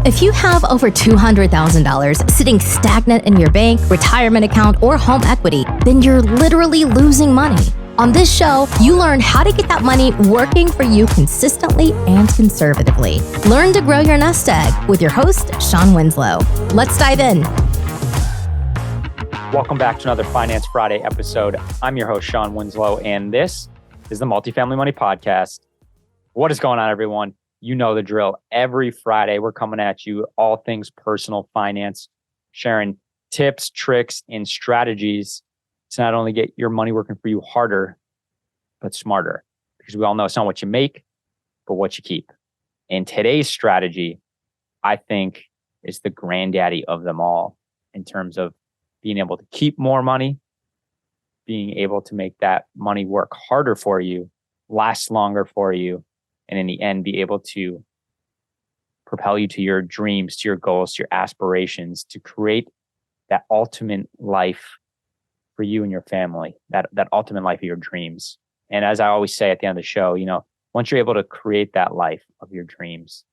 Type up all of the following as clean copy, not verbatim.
If you have over $200,000 sitting stagnant in your bank, retirement account, or home equity, then you're literally losing money. On this show, you learn how to get that money working for you consistently and conservatively. Learn to grow your nest egg with your host, Shawn Winslow. Let's dive in. Welcome back to another Finance Friday episode. I'm your host, Shawn Winslow, and this is the Multifamily Money Podcast. What is going on, everyone? You know the drill. Every Friday, we're coming at you, all things personal finance, sharing tips, tricks, and strategies to not only get your money working for you harder, but smarter. Because we all know it's not what you make, but what you keep. And today's strategy, I think, is the granddaddy of them all in terms of being able to keep more money, being able to make that money work harder for you, last longer for you, and in the end, be able to propel you to your dreams, to your goals, to your aspirations, to create that ultimate life for you and your family, that ultimate life of your dreams. And as I always say at the end of the show, once you're able to create that life of your dreams,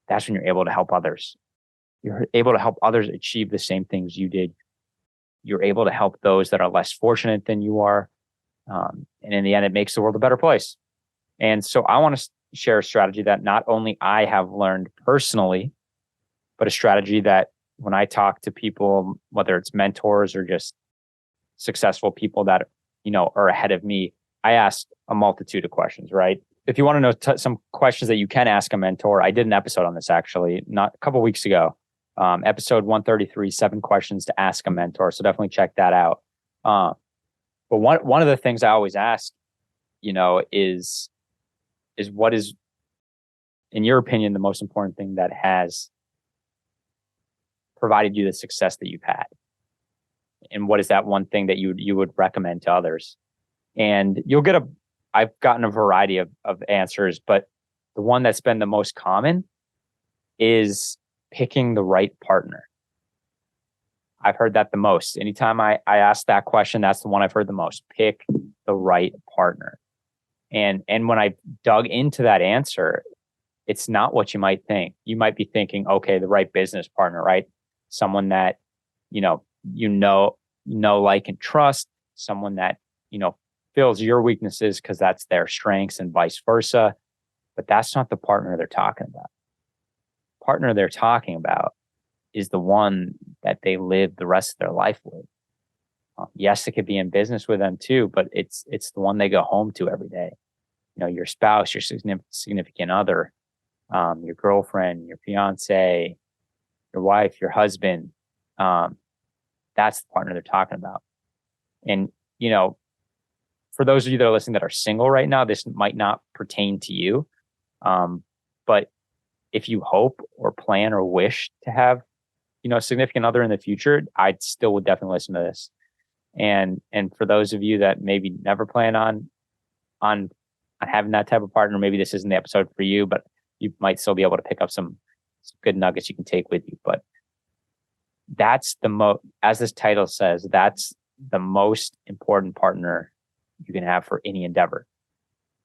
that's when you're able to help others. You're able to help others achieve the same things you did. You're able to help those that are less fortunate than you are. And in the end, it makes the world a better place. And so I want to share a strategy that not only I have learned personally, but a strategy that when I talk to people, whether it's mentors or just successful people that, are ahead of me, I ask a multitude of questions, right? If you want to know some questions that you can ask a mentor, I did an episode on this actually, not a couple of weeks ago, episode 133, 7 questions to ask a mentor. So definitely check that out. But one of the things I always ask, is what is, in your opinion, the most important thing that has provided you the success that you've had? And what is that one thing that you would recommend to others? And I've gotten a variety of answers, but the one that's been the most common is picking the right partner. I've heard that the most. Anytime I ask that question, that's the one I've heard the most. Pick the right partner. And when I dug into that answer, it's not what you might think. You might be thinking, okay, the right business partner, right? Someone that, like and trust, someone that, fills your weaknesses because that's their strengths and vice versa. But that's not the partner they're talking about. Partner they're talking about is the one that they live the rest of their life with. Yes, it could be in business with them too, but it's the one they go home to every day. Your spouse, your significant other, your girlfriend, your fiance, your wife, your husband. That's the partner they're talking about. And, for those of you that are listening that are single right now, this might not pertain to you. But if you hope or plan or wish to have, a significant other in the future, I still would definitely listen to this. And for those of you that maybe never plan on having that type of partner, maybe this isn't the episode for you, but you might still be able to pick up some good nuggets you can take with you. But that's as this title says, that's the most important partner you can have for any endeavor.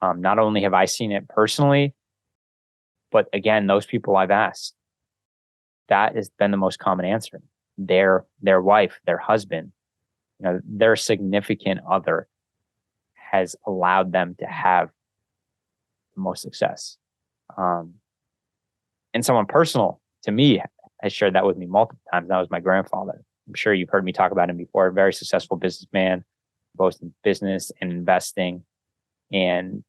Not only have I seen it personally, but again, those people I've asked, that has been the most common answer. Their wife, their husband, their significant other has allowed them to have the most success. And someone personal to me has shared that with me multiple times. That was my grandfather. I'm sure you've heard me talk about him before. A very successful businessman, both in business and investing. And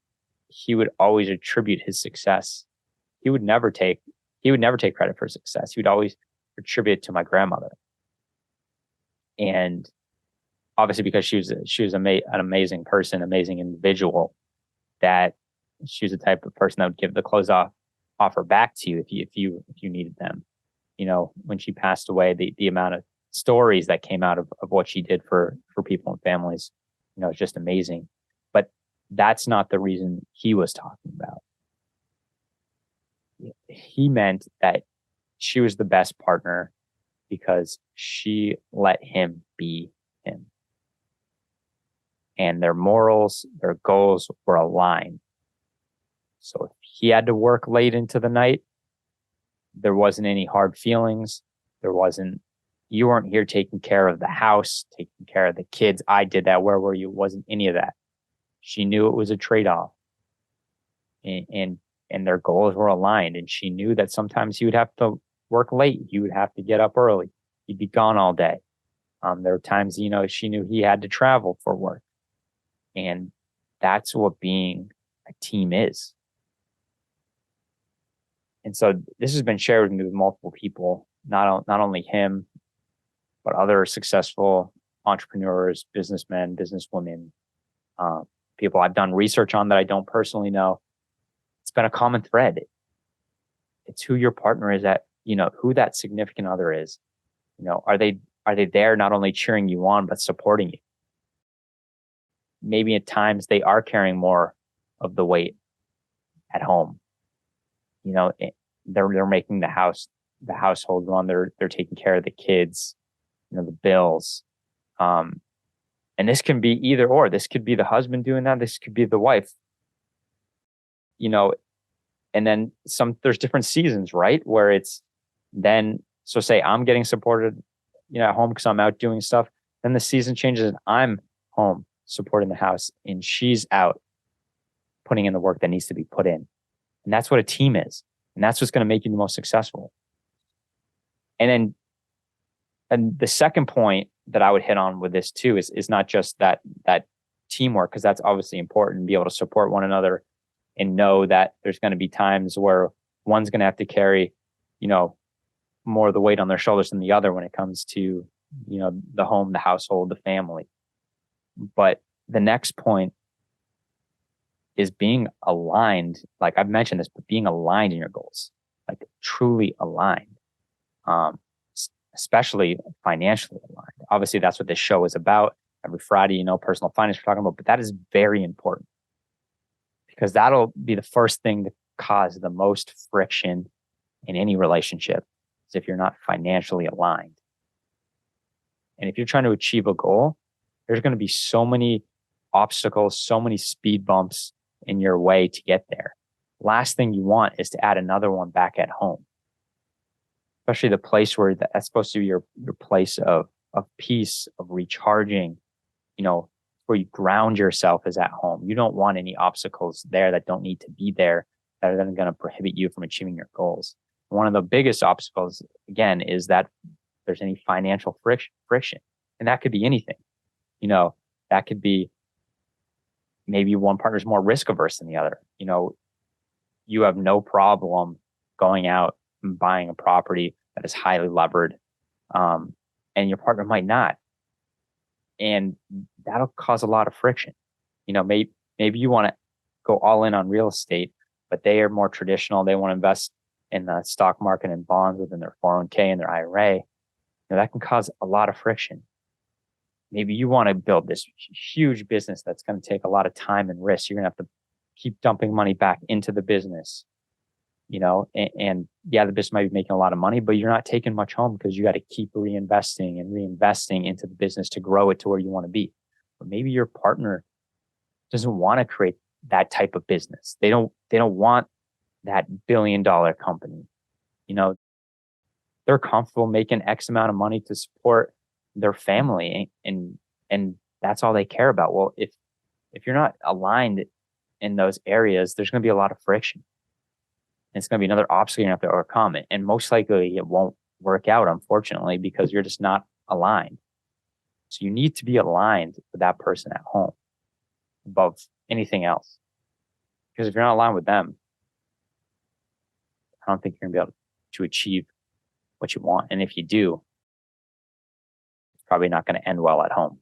he would always attribute his success. He would never take credit for success. He would always attribute it to my grandmother. And obviously, because she was an amazing person, amazing individual, that she was the type of person that would give the clothes offer back to you if you needed them. When she passed away, the amount of stories that came out of what she did for people and families, it's just amazing. But that's not the reason he was talking about. He meant that she was the best partner because she let him be him. And their morals, their goals were aligned. So if he had to work late into the night, there wasn't any hard feelings. You weren't here taking care of the house, taking care of the kids. I did that. Where were you? It wasn't any of that. She knew it was a trade-off, and their goals were aligned. And she knew that sometimes he would have to work late. You would have to get up early. You'd be gone all day. There were times, she knew he had to travel for work. And that's what being a team is. And so this has been shared with me with multiple people, not only him, but other successful entrepreneurs, businessmen, businesswomen, people I've done research on that I don't personally know. It's been a common thread. It's who your partner is who that significant other is. Are they there not only cheering you on, but supporting you? Maybe at times they are carrying more of the weight at home. They're making the household run. They're taking care of the kids, the bills. And this can be either or. This could be the husband doing that. This could be the wife. And then there's different seasons, right? Where it's then, so say I'm getting supported, at home because I'm out doing stuff. Then the season changes and I'm home supporting the house and she's out putting in the work that needs to be put in. And that's what a team is. And that's what's going to make you the most successful. And the second point that I would hit on with this too is not just that teamwork, because that's obviously important, be able to support one another and know that there's going to be times where one's going to have to carry, more of the weight on their shoulders than the other when it comes to, the home, the household, the family. But the next point is being aligned. Like I've mentioned this, but being aligned in your goals, like truly aligned, especially financially aligned. Obviously, that's what this show is about. Every Friday, personal finance we're talking about, but that is very important because that'll be the first thing to cause the most friction in any relationship is if you're not financially aligned. And if you're trying to achieve a goal, there's going to be so many obstacles, so many speed bumps in your way to get there. Last thing you want is to add another one back at home, especially the place where that's supposed to be your place of peace, of recharging, where you ground yourself is at home. You don't want any obstacles there that don't need to be there that are then going to prohibit you from achieving your goals. One of the biggest obstacles, again, is that there's any financial friction. And that could be anything. That could be maybe one partner's more risk averse than the other. You have no problem going out and buying a property that is highly levered, and your partner might not. And that'll cause a lot of friction. Maybe you want to go all in on real estate, but they are more traditional. They want to invest in the stock market and bonds within their 401k and their IRA. That can cause a lot of friction. Maybe you want to build this huge business that's going to take a lot of time and risk. You're going to have to keep dumping money back into the business, and yeah, the business might be making a lot of money, but you're not taking much home because you got to keep reinvesting into the business to grow it to where you want to be. But maybe your partner doesn't want to create that type of business. They don't want that $1 billion company. They're comfortable making X amount of money to support their family, and that's all they care about. Well, if you're not aligned in those areas, there's going to be a lot of friction. And it's going to be another obstacle you have to overcome it. And most likely it won't work out, unfortunately, because you're just not aligned. So you need to be aligned with that person at home above anything else. Because if you're not aligned with them, I don't think you're going to be able to achieve what you want. And if you do, it's probably not going to end well at home.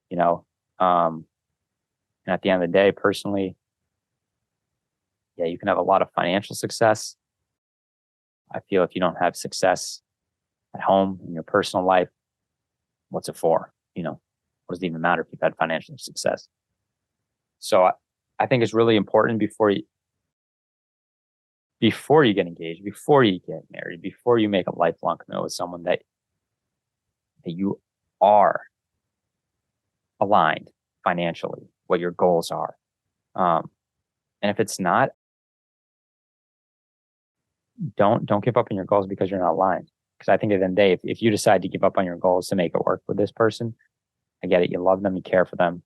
And at the end of the day, personally, yeah, you can have a lot of financial success. I feel if you don't have success at home in your personal life, what's it for? What does it even matter if you've had financial success? So I think it's really important before you get engaged, before you get married, before you make a lifelong commitment with someone that you are aligned financially, what your goals are. And if it's not, don't give up on your goals because you're not lying. Because I think at the end of the day, if you decide to give up on your goals to make it work with this person, I get it. You love them, you care for them.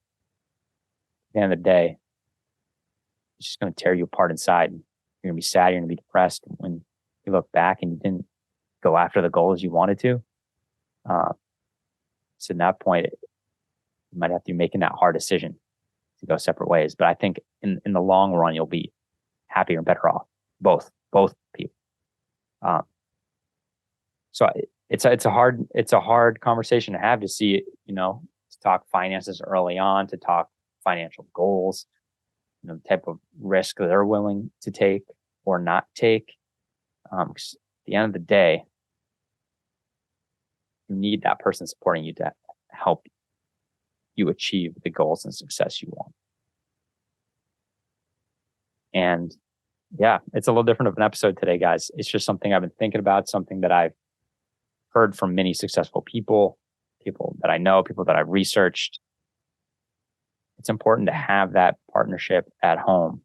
At the end of the day, it's just going to tear you apart inside. You're going to be sad. You're going to be depressed when you look back and you didn't go after the goals you wanted to. So at that point, you might have to be making that hard decision to go separate ways. But I think in the long run, you'll be happier and better off. Both people. So it's a hard conversation to have, to see, to talk finances early on, to talk financial goals, the type of risk that they're willing to take or not take. 'Cause at the end of the day, you need that person supporting you to help you achieve the goals and success you want. And yeah, it's a little different of an episode today, guys. It's just something I've been thinking about, something that I've heard from many successful people that I know, people that I've researched. It's important to have that partnership at home.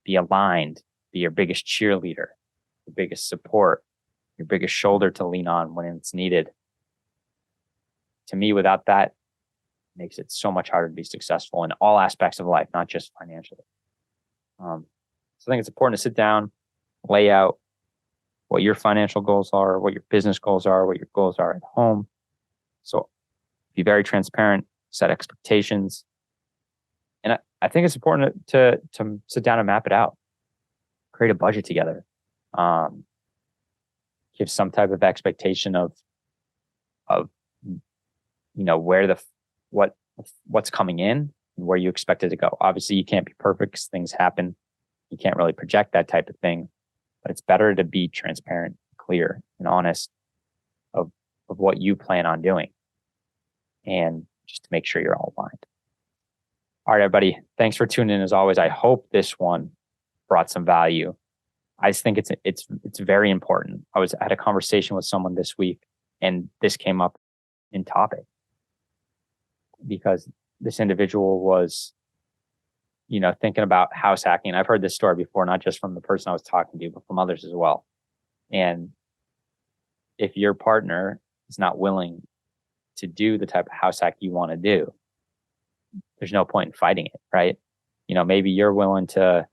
Be aligned, be your biggest cheerleader, your biggest support, your biggest shoulder to lean on when it's needed. To me, without that, it makes it so much harder to be successful in all aspects of life, not just financially. So I think it's important to sit down, lay out what your financial goals are, what your business goals are, what your goals are at home. So be very transparent, set expectations. And I think it's important to sit down and map it out, create a budget together, give some type of expectation of where what's coming in and where you expect it to go. Obviously, you can't be perfect because things happen. You can't really project that type of thing, but it's better to be transparent, clear, and honest of what you plan on doing, and just to make sure you're all aligned. All right, everybody. Thanks for tuning in as always. I hope this one brought some value. I just think it's very important. I had a conversation with someone this week, and this came up in topic because this individual was, thinking about house hacking. I've heard this story before, not just from the person I was talking to, but from others as well. And if your partner is not willing to do the type of house hack you want to do, there's no point in fighting it, right? Maybe you're willing to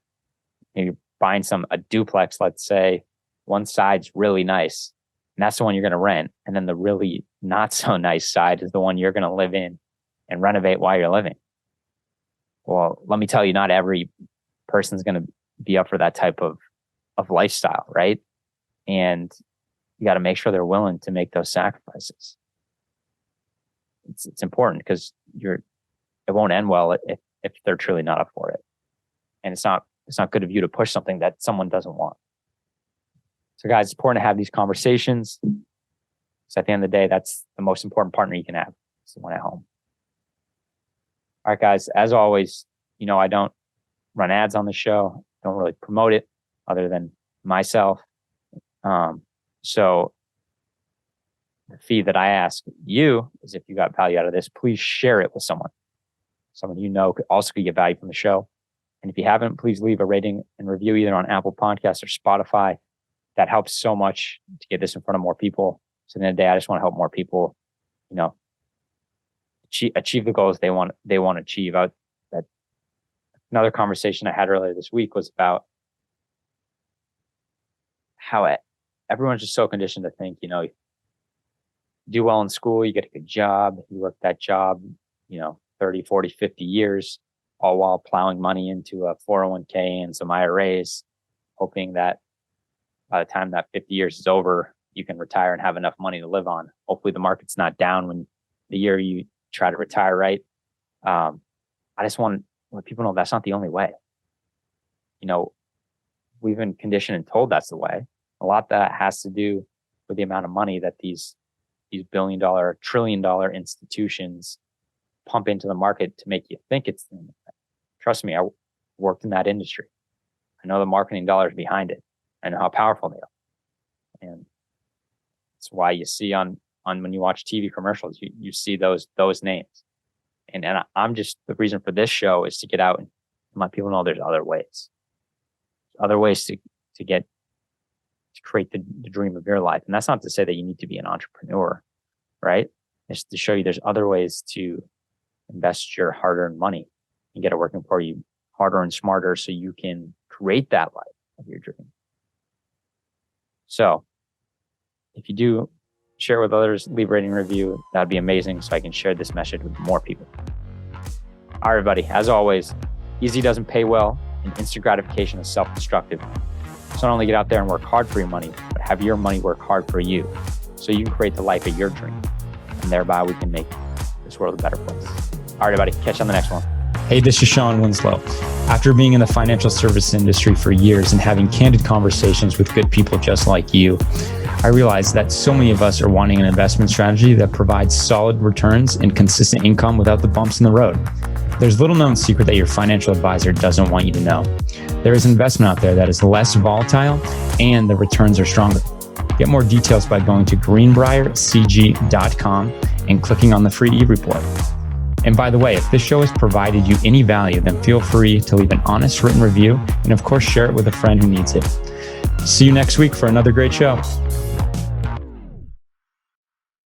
find a duplex, let's say, one side's really nice, and that's the one you're going to rent. And then the really not so nice side is the one you're going to live in and renovate while you're living. Well, let me tell you, not every person's going to be up for that type of lifestyle, right? And you got to make sure they're willing to make those sacrifices. It's important because it won't end well if they're truly not up for it. And it's not good of you to push something that someone doesn't want. So guys, it's important to have these conversations. So at the end of the day, that's the most important partner you can have. It's the one at home. All right, guys, as always, I don't run ads on the show. Don't really promote it other than myself. So the fee that I ask you is, if you got value out of this, please share it with someone could also get value from the show. And if you haven't, please leave a rating and review either on Apple Podcasts or Spotify. That helps so much to get this in front of more people. So at the end of the day, I just want to help more people, achieve the goals they want to achieve. Another conversation I had earlier this week was about how everyone's just so conditioned to think, you do well in school, you get a good job, you work that job, 30, 40, 50 years, all while plowing money into a 401k and some IRAs, hoping that by the time that 50 years is over, you can retire and have enough money to live on. Hopefully the market's not down when the year you try to retire, right? I just want to let people know that's not the only way. We've been conditioned and told that's the way. A lot of that has to do with the amount of money that these $1 billion, $1 trillion institutions pump into the market to make you think it's the only way. Trust me, I worked in that industry. I know the marketing dollars behind it. I know how powerful they are. And that's why you see on when you watch TV commercials, you see those names. And I'm just, the reason for this show is to get out and let people know there's other ways. Other ways to get to create the dream of your life. And that's not to say that you need to be an entrepreneur, right? It's to show you there's other ways to invest your hard-earned money and get it working for you harder and smarter so you can create that life of your dream. So if you do share with others, leave a rating review, that'd be amazing so I can share this message with more people. All right, everybody, as always, easy doesn't pay well and instant gratification is self-destructive. So not only get out there and work hard for your money, but have your money work hard for you so you can create the life of your dream. And thereby we can make this world a better place. All right, everybody, catch you on the next one. Hey, this is Shawn Winslow. After being in the financial service industry for years and having candid conversations with good people just like you, I realized that so many of us are wanting an investment strategy that provides solid returns and consistent income without the bumps in the road. There's little known secret that your financial advisor doesn't want you to know. There is investment out there that is less volatile and the returns are stronger. Get more details by going to greenbriercg.com and clicking on the free e-report. And by the way, if this show has provided you any value, then feel free to leave an honest written review and of course share it with a friend who needs it. See you next week for another great show.